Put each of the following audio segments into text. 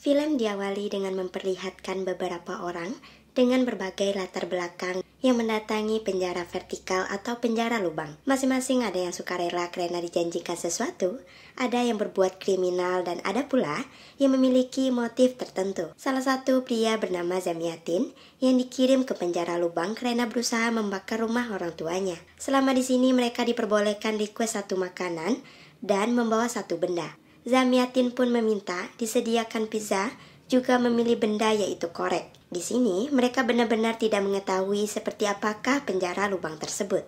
Film diawali dengan memperlihatkan beberapa orang dengan berbagai latar belakang yang mendatangi penjara vertikal atau penjara lubang. Masing-masing ada yang sukarela karena dijanjikan sesuatu, ada yang berbuat kriminal, dan ada pula yang memiliki motif tertentu. Salah satu pria bernama Zamyatin yang dikirim ke penjara lubang karena berusaha membakar rumah orang tuanya. Selama di sini mereka diperbolehkan request satu makanan dan membawa satu benda. Zamyatin pun meminta disediakan pizza, juga memilih benda yaitu korek. Di sini mereka benar-benar tidak mengetahui seperti apakah penjara lubang tersebut.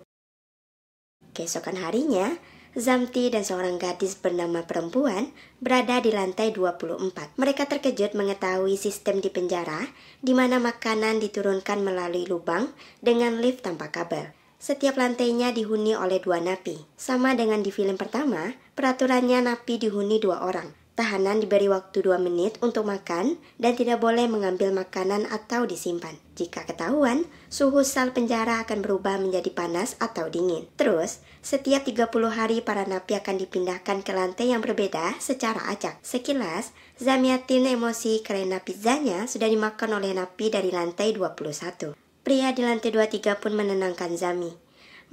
Keesokan harinya, Zamti dan seorang gadis bernama Perempuan berada di lantai 24. Mereka terkejut mengetahui sistem di penjara, di mana makanan diturunkan melalui lubang dengan lift tanpa kabel. Setiap lantainya dihuni oleh 2 napi. Sama dengan di film pertama, peraturannya napi dihuni 2 orang. Tahanan diberi waktu 2 menit untuk makan dan tidak boleh mengambil makanan atau disimpan. Jika ketahuan, suhu sel penjara akan berubah menjadi panas atau dingin. Terus, setiap 30 hari para napi akan dipindahkan ke lantai yang berbeda secara acak. Sekilas, Zamyatin emosi karena pizzanya sudah dimakan oleh napi dari lantai 21. Pria di lantai 23 pun menenangkan Zami.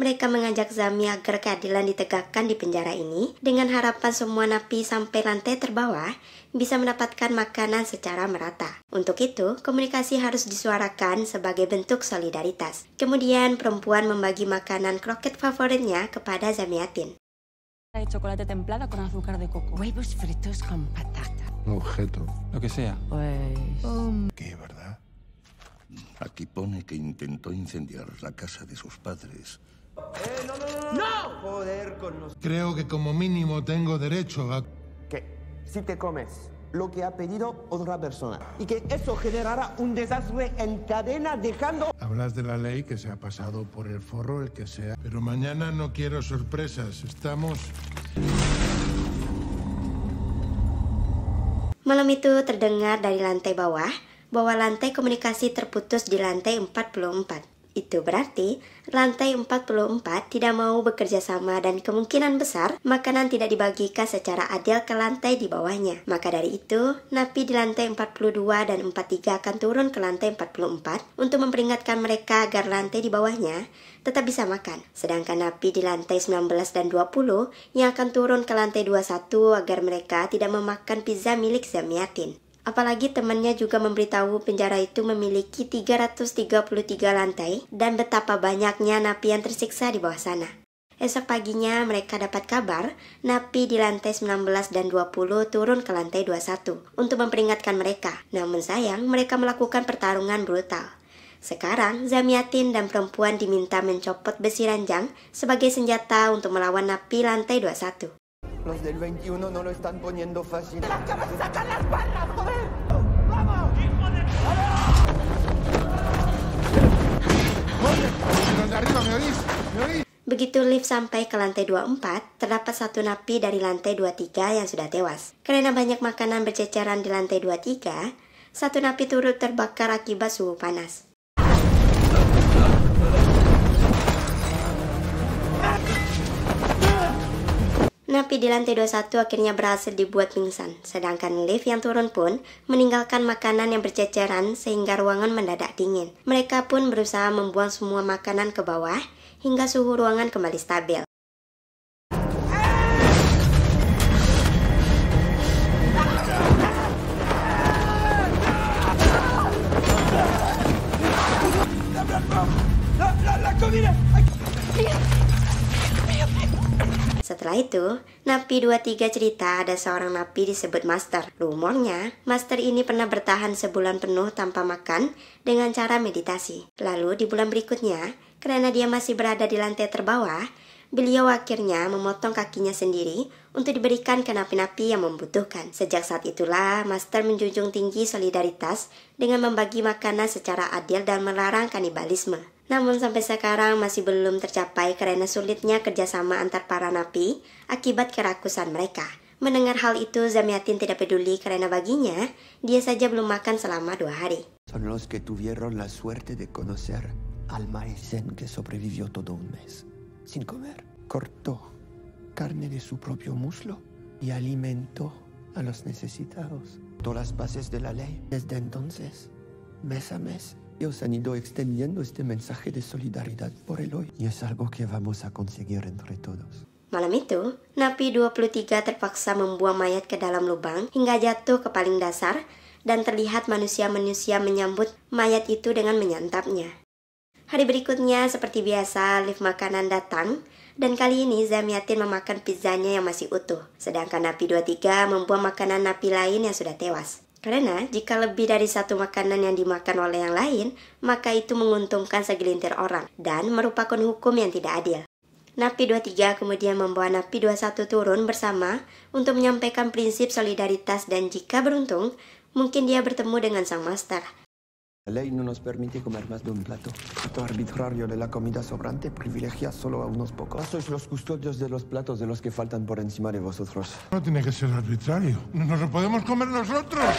Mereka mengajak Zami agar keadilan ditegakkan di penjara ini dengan harapan semua napi sampai lantai terbawah bisa mendapatkan makanan secara merata. Untuk itu, komunikasi harus disuarakan sebagai bentuk solidaritas. Kemudian, Perempuan membagi makanan kroket favoritnya kepada Zamyatin. De chocolate templada con azúcar de coco. Huevos fritos con patata. Objeto. Lo que sea. Pues... ¿Qué, verdad? Aquí pone que intentó incendiar la casa de sus padres. ¡No! Joder con los... Creo que como mínimo tengo derecho a... Que si te comes lo que ha pedido otra persona y que eso generará un desastre en cadena dejando... Hablas de la ley que se ha pasado por el forro el que sea. Pero mañana no quiero sorpresas. Estamos... Malam itu terdengar dari lantai bawah bahwa lantai komunikasi terputus di lantai 44. Itu berarti lantai 44 tidak mau bekerja sama dan kemungkinan besar makanan tidak dibagikan secara adil ke lantai di bawahnya. Maka dari itu, napi di lantai 42 dan 43 akan turun ke lantai 44 untuk memperingatkan mereka agar lantai di bawahnya tetap bisa makan. Sedangkan napi di lantai 19 dan 20 yang akan turun ke lantai 21 agar mereka tidak memakan pizza milik Zamyatin. Apalagi temannya juga memberitahu penjara itu memiliki 333 lantai dan betapa banyaknya napi yang tersiksa di bawah sana. Esok paginya mereka dapat kabar napi di lantai 19 dan 20 turun ke lantai 21 untuk memperingatkan mereka. Namun sayang, mereka melakukan pertarungan brutal. Sekarang, Zamyatin dan Perempuan diminta mencopot besi ranjang sebagai senjata untuk melawan napi lantai 21. Los del 21 no lo están poniendo fácil. ¡Te las cabezas sacan las barras, joder! ¡Vamos! ¡Hijo de... ¡Los de arriba, me oís! ¿Me oís? Begitu lift sampai ke lantai 24, terdapat satu napi dari lantai 23 yang sudah tewas. Karena banyak makanan berceceran di lantai 23, satu napi turut terbakar akibat suhu panas. Napi di lantai 21 akhirnya berhasil dibuat pingsan, sedangkan lift yang turun pun meninggalkan makanan yang berceceran sehingga ruangan mendadak dingin. Mereka pun berusaha membuang semua makanan ke bawah hingga suhu ruangan kembali stabil. Setelah itu, napi 23 cerita ada seorang napi disebut Master. Rumornya, Master ini pernah bertahan sebulan penuh tanpa makan dengan cara meditasi. Lalu di bulan berikutnya, karena dia masih berada di lantai terbawah, beliau akhirnya memotong kakinya sendiri untuk diberikan ke napi-napi yang membutuhkan. Sejak saat itulah, Master menjunjung tinggi solidaritas dengan membagi makanan secara adil dan melarang kanibalisme. Namun sampai sekarang masih belum tercapai karena sulitnya kerjasama antar para napi akibat kerakusan mereka. Mendengar hal itu, Zamyatin tidak peduli karena baginya, dia saja belum makan selama 2 hari. Son los que tuvieron la suerte de conocer al Maesen que sobrevivió todo un mes sin comer. Cortó carne de su propio muslo y alimentó a los necesitados. Todas las bases de la ley. Desde entonces, mes a mes, ellos han ido extendiendo este mensaje de solidaridad por el hoy. Y es algo que vamos a conseguir entre todos. Malam itu, Napi 23 terpaksa membuang mayat ke dalam lubang hingga jatuh ke paling dasar dan terlihat manusia-manusia menyambut mayat itu dengan menyantapnya. Hari berikutnya, seperti biasa, lift makanan datang dan kali ini Zamyatin memakan pizzanya yang masih utuh, sedangkan Napi 23 membuang makanan napi lain yang sudah tewas. Karena jika lebih dari satu makanan yang dimakan oleh yang lain, maka itu menguntungkan segelintir orang dan merupakan hukum yang tidak adil. Napi 23 kemudian membawa Napi 21 turun bersama untuk menyampaikan prinsip solidaritas dan jika beruntung, mungkin dia bertemu dengan sang master. La ley no nos permite comer más de un plato. Esto arbitrario de la comida sobrante privilegia solo a unos pocos. Sois los custodios de los platos de los que faltan por encima de vosotros. No tiene que ser arbitrario. No nos lo podemos comer nosotros.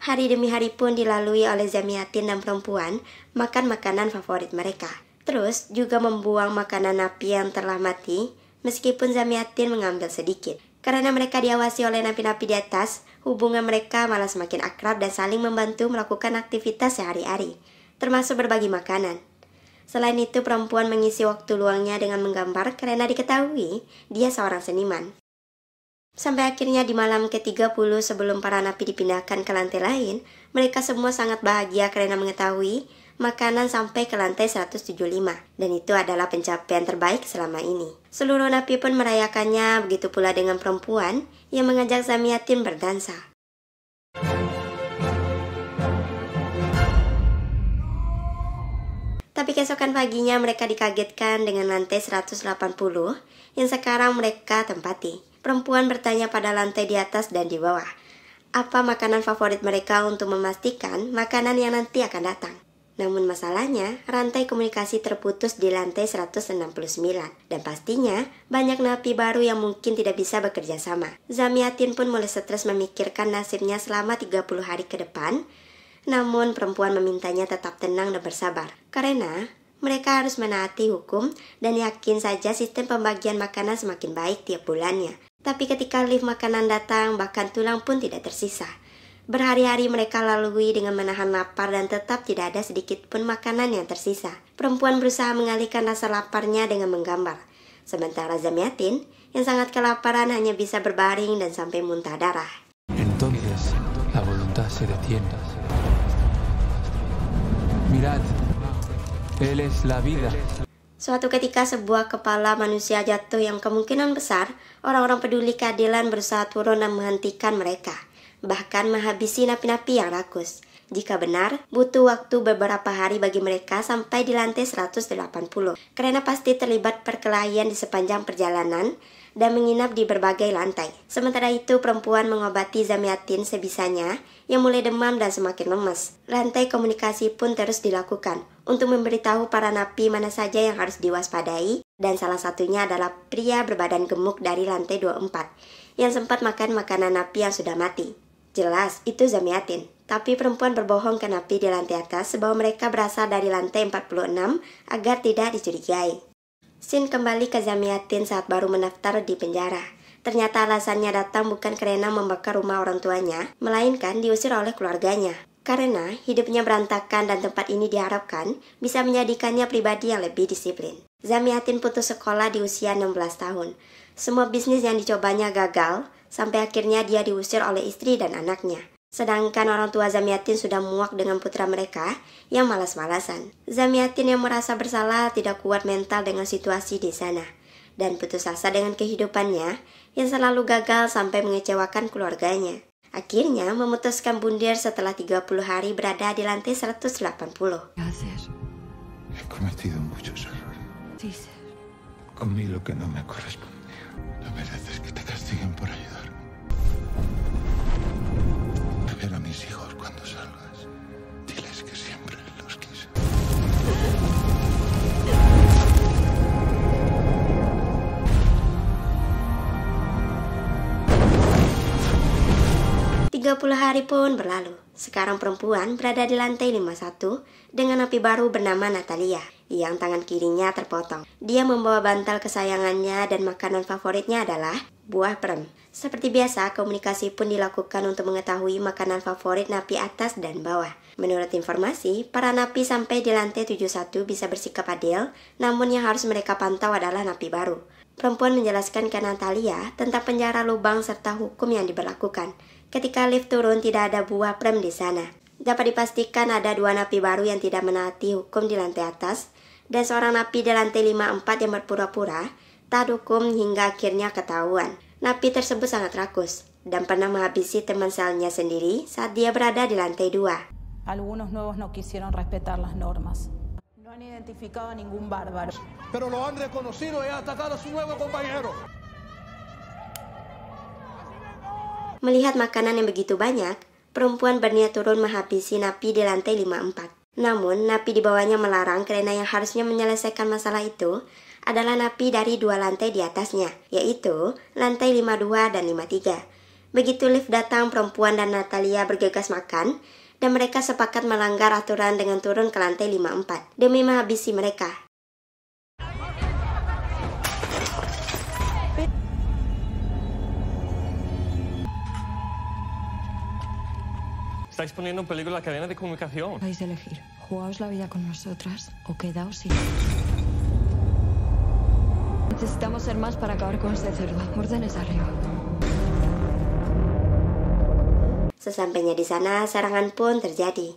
Hari demi hari pun dilalui oleh Zamyatin dan perempuan makan makanan favorit mereka. Terus juga membuang makanan napi yang telah mati meskipun Zamyatin mengambil sedikit. Karena mereka diawasi oleh napi-napi di atas, hubungan mereka malah semakin akrab dan saling membantu melakukan aktivitas sehari-hari, termasuk berbagi makanan. Selain itu, perempuan mengisi waktu luangnya dengan menggambar karena diketahui dia seorang seniman. Sampai akhirnya di malam ke-30 sebelum para napi dipindahkan ke lantai lain, mereka semua sangat bahagia karena mengetahui makanan sampai ke lantai 175, dan itu adalah pencapaian terbaik selama ini. Seluruh napi pun merayakannya, begitu pula dengan perempuan yang mengajak Zamyatin berdansa. Tapi keesokan paginya mereka dikagetkan dengan lantai 180 yang sekarang mereka tempati. Perempuan bertanya pada lantai di atas dan di bawah, apa makanan favorit mereka untuk memastikan makanan yang nanti akan datang. Namun masalahnya, rantai komunikasi terputus di lantai 169 dan pastinya banyak napi baru yang mungkin tidak bisa bekerja sama. Zamyatin pun mulai stres memikirkan nasibnya selama 30 hari ke depan. Namun perempuan memintanya tetap tenang dan bersabar karena mereka harus menaati hukum dan yakin saja sistem pembagian makanan semakin baik tiap bulannya. Tapi ketika lift makanan datang, bahkan tulang pun tidak tersisa. Berhari-hari mereka lalui dengan menahan lapar dan tetap tidak ada sedikit pun makanan yang tersisa. Perempuan berusaha mengalihkan rasa laparnya dengan menggambar. Sementara Zamyatin, yang sangat kelaparan, hanya bisa berbaring dan sampai muntah darah. Entonces, la voluntad se detiene. Mirad, él es la vida. Suatu ketika sebuah kepala manusia jatuh yang kemungkinan besar, orang-orang peduli keadilan berusaha turun dan menghentikan mereka. Bahkan menghabisi napi-napi yang rakus. Jika benar, butuh waktu beberapa hari bagi mereka sampai di lantai 180, karena pasti terlibat perkelahian di sepanjang perjalanan dan menginap di berbagai lantai. Sementara itu, perempuan mengobati Zamyatin sebisanya yang mulai demam dan semakin lemas. Rantai komunikasi pun terus dilakukan untuk memberitahu para napi mana saja yang harus diwaspadai, dan salah satunya adalah pria berbadan gemuk dari lantai 24 yang sempat makan makanan napi yang sudah mati. Jelas, itu Zamyatin. Tapi perempuan berbohong ke napi di lantai atas bahwa mereka berasal dari lantai 46 agar tidak dicurigai. Scene kembali ke Zamyatin saat baru mendaftar di penjara. Ternyata alasannya datang bukan karena membakar rumah orang tuanya, melainkan diusir oleh keluarganya. Karena hidupnya berantakan dan tempat ini diharapkan bisa menjadikannya pribadi yang lebih disiplin. Zamyatin putus sekolah di usia 16 tahun. Semua bisnis yang dicobanya gagal, sampai akhirnya dia diusir oleh istri dan anaknya. Sedangkan orang tua Zamyatin sudah muak dengan putra mereka yang malas-malasan. Zamyatin yang merasa bersalah tidak kuat mental dengan situasi di sana, dan putus asa dengan kehidupannya yang selalu gagal sampai mengecewakan keluarganya. Akhirnya memutuskan bundir setelah 30 hari berada di lantai 180. He cometido muchos errores. Sí, ser. Comí lo que no me correspondía. No mereces que te castiguen por ayudarme. A ver a mis hijos cuando salgas. Diles que siempre los quise. 30 hari pun berlalu. Sekarang perempuan berada di lantai 51 dengan napi baru bernama Natalia. yang tangan kirinya terpotong. Dia membawa bantal kesayangannya dan makanan favoritnya adalah buah prem. Seperti biasa, komunikasi pun dilakukan untuk mengetahui makanan favorit napi atas dan bawah. Menurut informasi, para napi sampai di lantai 71 bisa bersikap adil, namun yang harus mereka pantau adalah napi baru. Perempuan menjelaskan ke Natalia tentang penjara lubang serta hukum yang diberlakukan. Ketika lift turun, tidak ada buah prem di sana. Dapat dipastikan ada 2 napi baru yang tidak menaati hukum di lantai atas, dan seorang napi di lantai 54 yang berpura-pura taat hukum hingga akhirnya ketahuan. Napi tersebut sangat rakus dan pernah menghabisi teman selnya sendiri saat dia berada di lantai 2. Algunos nuevos no quisieron respetar las normas. No han identificado a ningún bárbaro. Pero lo han reconocido y han atacado a su nuevo compañero. Melihat makanan yang begitu banyak, perempuan berniat turun menghabisi napi di lantai 54. Namun, napi di bawahnya melarang karena yang harusnya menyelesaikan masalah itu adalah napi dari 2 lantai di atasnya, yaitu lantai 52 dan 53. Begitu lift datang, perempuan dan Natalia bergegas makan, dan mereka sepakat melanggar aturan dengan turun ke lantai 54 demi menghabisi mereka. Estáis poniendo en peligro la cadena de comunicación. Vais a elegir, jugaos la vida con nosotras o quedaos sin... Necesitamos ser más para acabar con este cerdo. Órdenes arriba. Sesampainya di sana, serangan pun terjadi.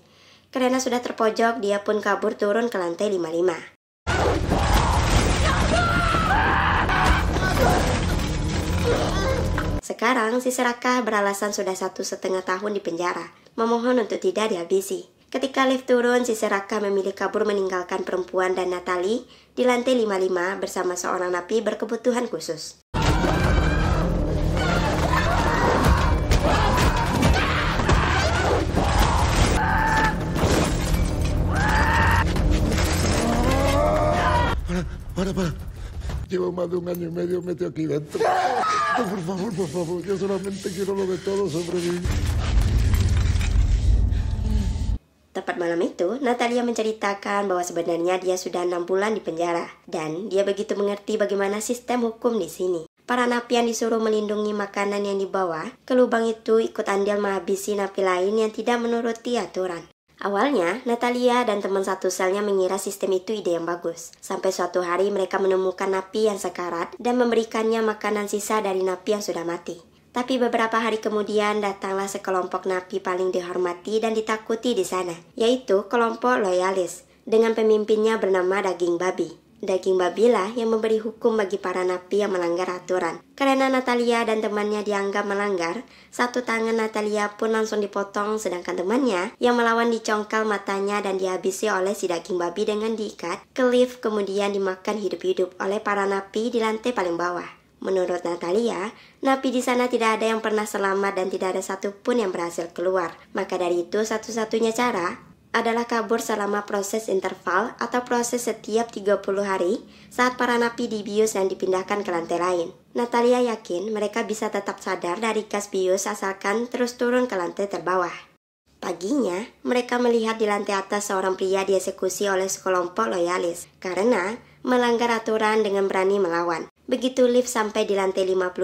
Karena sudah terpojok, dia pun kabur turun ke lantai 55. Sekarang, si serakah beralasan sudah 1,5 tahun di penjara, memohon untuk tidak dihabisi. Ketika lift turun, si serakah memilih kabur meninggalkan perempuan dan Natalie di lantai 55 bersama seorang napi berkebutuhan khusus. Para. Llevo más de 1 año y medio metido aquí dentro. No, por favor, yo solamente quiero lo de todo sobrevivir. Tepat malam itu, Natalia menceritakan bahwa sebenarnya dia sudah 6 bulan di penjara, dan dia begitu mengerti bagaimana sistem hukum di sini. Para napi yang disuruh melindungi makanan yang dibawa ke lubang itu ikut andil menghabisi napi lain yang tidak menuruti aturan. Awalnya, Natalia dan teman satu selnya mengira sistem itu ide yang bagus. Sampai suatu hari mereka menemukan napi yang sekarat dan memberikannya makanan sisa dari napi yang sudah mati. Tapi beberapa hari kemudian datanglah sekelompok napi paling dihormati dan ditakuti di sana, yaitu kelompok loyalis, dengan pemimpinnya bernama Daging Babi. Daging Babilah yang memberi hukum bagi para napi yang melanggar aturan. Karena Natalia dan temannya dianggap melanggar, satu tangan Natalia pun langsung dipotong, sedangkan temannya yang melawan dicongkal matanya dan dihabisi oleh si Daging Babi dengan diikat ke lift, kemudian dimakan hidup-hidup oleh para napi di lantai paling bawah. Menurut Natalia, napi di sana tidak ada yang pernah selamat dan tidak ada satupun yang berhasil keluar. Maka dari itu, satu-satunya cara adalah kabur selama proses interval atau proses setiap 30 hari saat para napi dibius dan dipindahkan ke lantai lain. Natalia yakin mereka bisa tetap sadar dari gas bius asalkan terus turun ke lantai terbawah. Paginya, mereka melihat di lantai atas seorang pria dieksekusi oleh sekelompok loyalis karena melanggar aturan dengan berani melawan. Begitu lift sampai di lantai 55,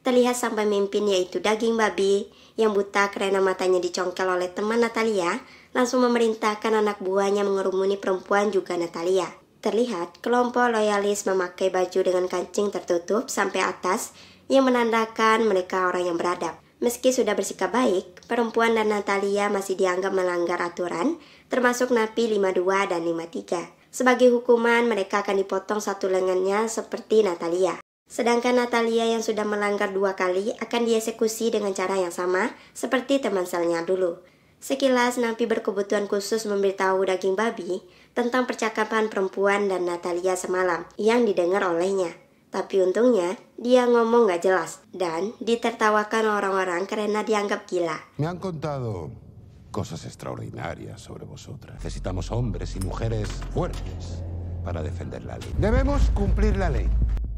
terlihat sang pemimpin yaitu Daging Babi yang buta karena matanya dicongkel oleh teman Natalia, langsung memerintahkan anak buahnya mengerumuni perempuan juga Natalia. Terlihat kelompok loyalis memakai baju dengan kancing tertutup sampai atas yang menandakan mereka orang yang beradab. Meski sudah bersikap baik, perempuan dan Natalia masih dianggap melanggar aturan, termasuk napi 52 dan 53. Sebagai hukuman, mereka akan dipotong satu lengannya seperti Natalia. Sedangkan Natalia yang sudah melanggar 2 kali akan dieksekusi dengan cara yang sama seperti teman selnya dulu. Sekilas, napi berkebutuhan khusus memberitahu Daging Babi tentang percakapan perempuan dan Natalia semalam yang didengar olehnya. Tapi untungnya, dia ngomong gak jelas dan ditertawakan orang-orang karena dianggap gila. Me han contado cosas extraordinarias sobre vosotras. Necesitamos hombres y mujeres fuertes para defender la ley. Debemos cumplir la ley.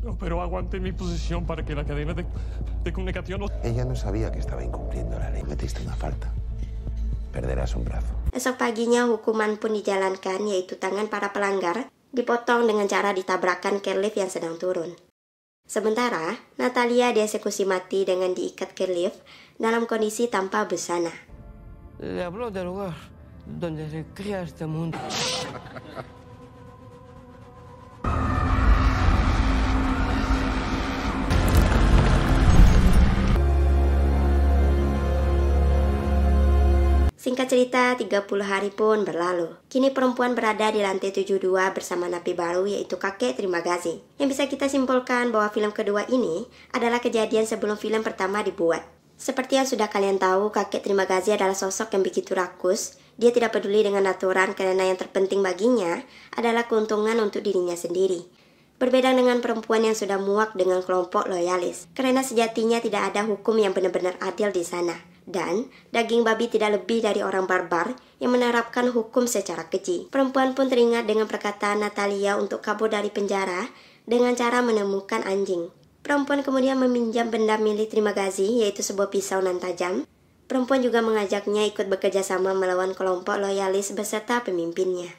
No, pero aguante mi posición para que la cadena de comunicación no... Ella no sabía que estaba incumpliendo la ley. Metiste una falta. perderás un brazo. Esok paginya hukuman pun dijalankan, yaitu tangan para pelanggar dipotong dengan cara ditabrakkan ke lift yang sedang turun. Sementara, Natalia dieksekusi mati dengan diikat ke lift dalam kondisi tanpa busana. Le hablo del lugar donde se cría este mundo. Singkat cerita, 30 hari pun berlalu. Kini perempuan berada di lantai 72 bersama napi baru, yaitu kakek terima kasih. Yang bisa kita simpulkan bahwa film kedua ini adalah kejadian sebelum film pertama dibuat. Seperti yang sudah kalian tahu, kakek terima kasih adalah sosok yang begitu rakus. Dia tidak peduli dengan aturan karena yang terpenting baginya adalah keuntungan untuk dirinya sendiri. Berbeda dengan perempuan yang sudah muak dengan kelompok loyalis, karena sejatinya tidak ada hukum yang benar-benar adil di sana. Dan daging babi tidak lebih dari orang barbar yang menerapkan hukum secara keji. Perempuan pun teringat dengan perkataan Natalia untuk kabur dari penjara dengan cara menemukan anjing. Perempuan kemudian meminjam benda milik terima kasih, yaitu sebuah pisau nan tajam. Perempuan juga mengajaknya ikut bekerja sama melawan kelompok loyalis beserta pemimpinnya.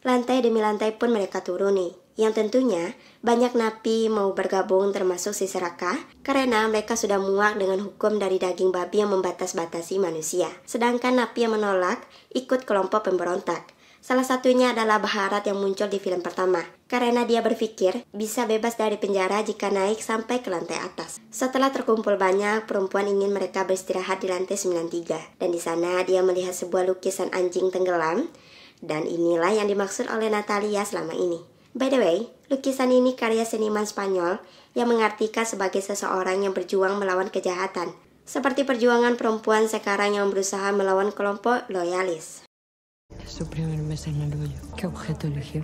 Lantai demi lantai pun mereka turuni, yang tentunya banyak napi mau bergabung termasuk si Serakah karena mereka sudah muak dengan hukum dari daging babi yang membatas-batasi manusia. Sedangkan napi yang menolak ikut kelompok pemberontak. Salah satunya adalah Baharat yang muncul di film pertama, karena dia berpikir bisa bebas dari penjara jika naik sampai ke lantai atas. Setelah terkumpul banyak, perempuan ingin mereka beristirahat di lantai 93, dan di sana dia melihat sebuah lukisan anjing tenggelam, dan inilah yang dimaksud oleh Natalia selama ini. By the way, lukisan ini karya seniman Spanyol yang mengartikan sebagai seseorang yang berjuang melawan kejahatan, seperti perjuangan perempuan sekarang yang berusaha melawan kelompok loyalis. Su primer mes en el hoyo. ¿Qué objeto eligió?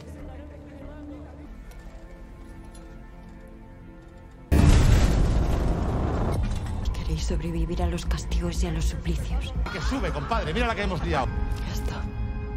Queréis sobrevivir a los castigos y a los suplicios. Que sube, compadre, mira la que hemos liado. Ya está.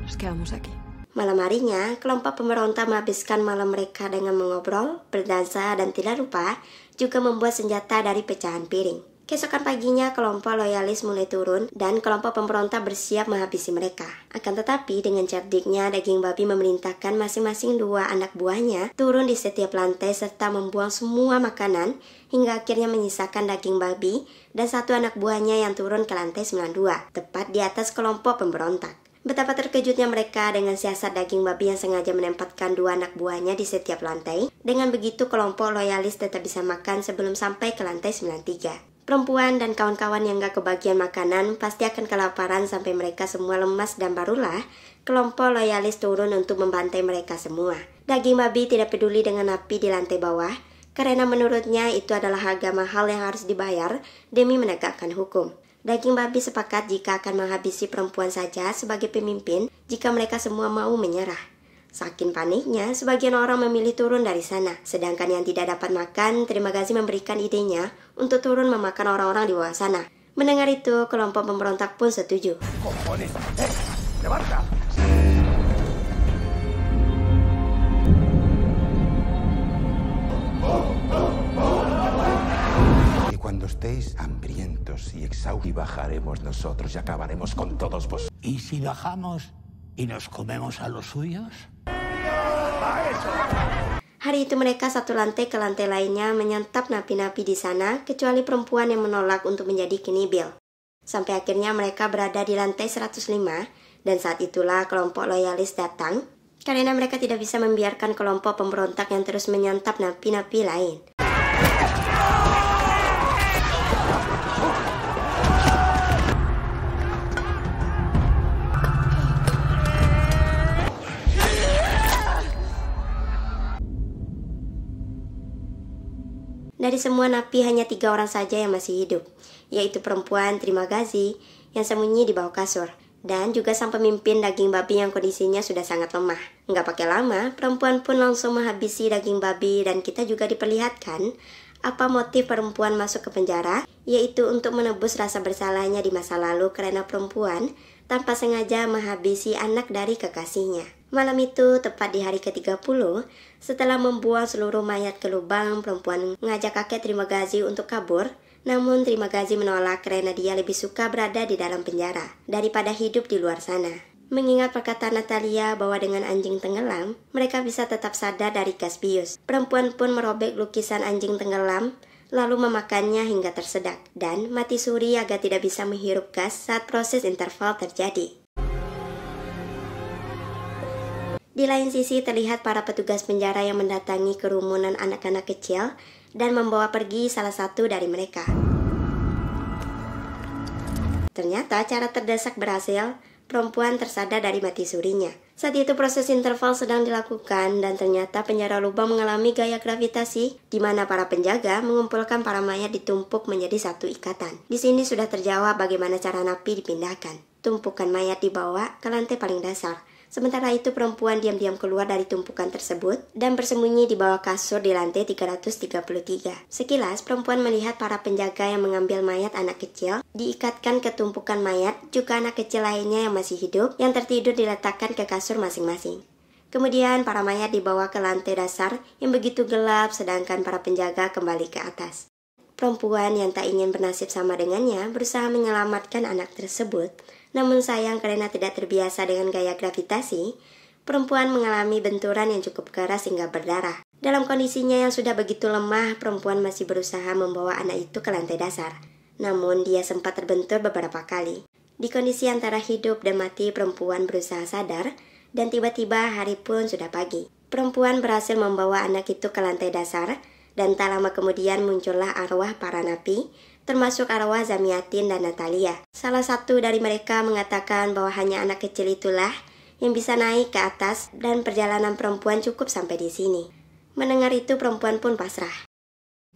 Nos quedamos aquí. Malam harinya, kelompok pemberontak menghabiskan malam mereka dengan mengobrol, berdansa, dan tidak lupa juga membuat senjata dari pecahan piring. Keesokan paginya, kelompok loyalis mulai turun dan kelompok pemberontak bersiap menghabisi mereka. Akan tetapi, dengan cerdiknya, daging babi memerintahkan masing-masing 2 anak buahnya turun di setiap lantai serta membuang semua makanan hingga akhirnya menyisakan daging babi dan 1 anak buahnya yang turun ke lantai 92, tepat di atas kelompok pemberontak. Betapa terkejutnya mereka dengan siasat daging babi yang sengaja menempatkan 2 anak buahnya di setiap lantai. Dengan begitu, kelompok loyalis tetap bisa makan sebelum sampai ke lantai 93. Perempuan dan kawan-kawan yang gak kebagian makanan pasti akan kelaparan sampai mereka semua lemas, dan barulah kelompok loyalis turun untuk membantai mereka semua. Daging babi tidak peduli dengan api di lantai bawah, karena menurutnya itu adalah harga mahal yang harus dibayar demi menegakkan hukum. Daging babi sepakat jika akan menghabisi perempuan saja sebagai pemimpin jika mereka semua mau menyerah. Saking paniknya, sebagian orang memilih turun dari sana. Sedangkan yang tidak dapat makan, terima kasih memberikan idenya untuk turun memakan orang-orang di bawah sana. Mendengar itu, kelompok pemberontak pun setuju. Y cuando estéis hambrientos y exhaustos, bajaremos nosotros y acabaremos con todos vosotros. ¿Y si bajamos y nos comemos a los suyos? Hari itu mereka satu lantai ke lantai lainnya menyantap napi-napi di sana, kecuali perempuan yang menolak untuk menjadi kinibil. Sampai akhirnya mereka berada di lantai 105, dan saat itulah kelompok loyalis datang, karena mereka tidak bisa membiarkan kelompok pemberontak yang terus menyantap napi-napi lain. Dari semua napi hanya 3 orang saja yang masih hidup, yaitu perempuan terima kasih yang sembunyi di bawah kasur, dan juga sang pemimpin daging babi yang kondisinya sudah sangat lemah. Nggak pakai lama, perempuan pun langsung menghabisi daging babi, dan kita juga diperlihatkan apa motif perempuan masuk ke penjara, yaitu untuk menebus rasa bersalahnya di masa lalu karena perempuan tanpa sengaja menghabisi anak dari kekasihnya. Malam itu, tepat di hari ke-30, setelah membuang seluruh mayat ke lubang, perempuan mengajak kakek terima kasih untuk kabur Namun terima Gazi menolak karena dia lebih suka berada di dalam penjara daripada hidup di luar sana. Mengingat perkataan Natalia bahwa dengan anjing tenggelam, mereka bisa tetap sadar dari gas bius. Perempuan pun merobek lukisan anjing tenggelam, lalu memakannya hingga tersedak, dan mati suri agar tidak bisa menghirup gas saat proses interval terjadi. Di lain sisi terlihat para petugas penjara yang mendatangi kerumunan anak-anak kecil dan membawa pergi salah satu dari mereka. Ternyata cara terdesak berhasil, perempuan tersadar dari mati surinya. Saat itu proses interval sedang dilakukan dan ternyata penjara lubang mengalami gaya gravitasi di mana para penjaga mengumpulkan para mayat ditumpuk menjadi satu ikatan. Di sini sudah terjawab bagaimana cara napi dipindahkan. Tumpukan mayat dibawa ke lantai paling dasar. Sementara itu perempuan diam-diam keluar dari tumpukan tersebut dan bersembunyi di bawah kasur di lantai 333. Sekilas perempuan melihat para penjaga yang mengambil mayat anak kecil diikatkan ke tumpukan mayat, juga anak kecil lainnya yang masih hidup yang tertidur diletakkan ke kasur masing-masing. Kemudian para mayat dibawa ke lantai dasar yang begitu gelap sedangkan para penjaga kembali ke atas. Perempuan yang tak ingin bernasib sama dengannya berusaha menyelamatkan anak tersebut. Namun sayang karena tidak terbiasa dengan gaya gravitasi, perempuan mengalami benturan yang cukup keras hingga berdarah. Dalam kondisinya yang sudah begitu lemah, perempuan masih berusaha membawa anak itu ke lantai dasar. Namun dia sempat terbentur beberapa kali. Di kondisi antara hidup dan mati, perempuan berusaha sadar dan tiba-tiba hari pun sudah pagi. Perempuan berhasil membawa anak itu ke lantai dasar dan tak lama kemudian muncullah arwah para napi, termasuk arwah Zamiatin dan Natalia. Salah satu dari mereka mengatakan bahwa hanya anak kecil itulah yang bisa naik ke atas dan perjalanan perempuan cukup sampai di sini. Mendengar itu perempuan pun pasrah.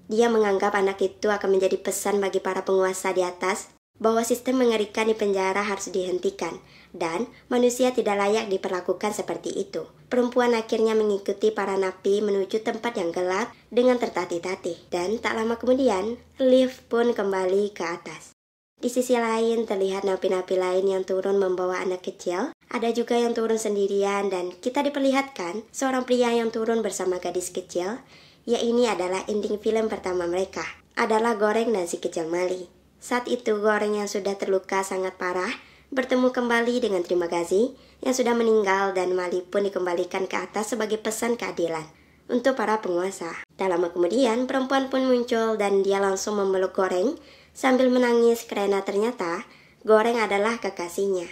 Dia menganggap anak itu akan menjadi pesan bagi para penguasa di atas bahwa sistem mengerikan di penjara harus dihentikan dan manusia tidak layak diperlakukan seperti itu. Perempuan akhirnya mengikuti para napi menuju tempat yang gelap dengan tertatih-tatih dan tak lama kemudian lift pun kembali ke atas. Di sisi lain terlihat napi-napi lain yang turun membawa anak kecil, ada juga yang turun sendirian dan kita diperlihatkan seorang pria yang turun bersama gadis kecil. Ya, ini adalah ending film pertama mereka, adalah Goreng dan si kecil Mali. Saat itu Goreng yang sudah terluka sangat parah bertemu kembali dengan Terima Gazi yang sudah meninggal dan Mali pun dikembalikan ke atas sebagai pesan keadilan untuk para penguasa. Tak lama kemudian perempuan pun muncul dan dia langsung memeluk Goreng sambil menangis karena ternyata Goreng adalah kekasihnya.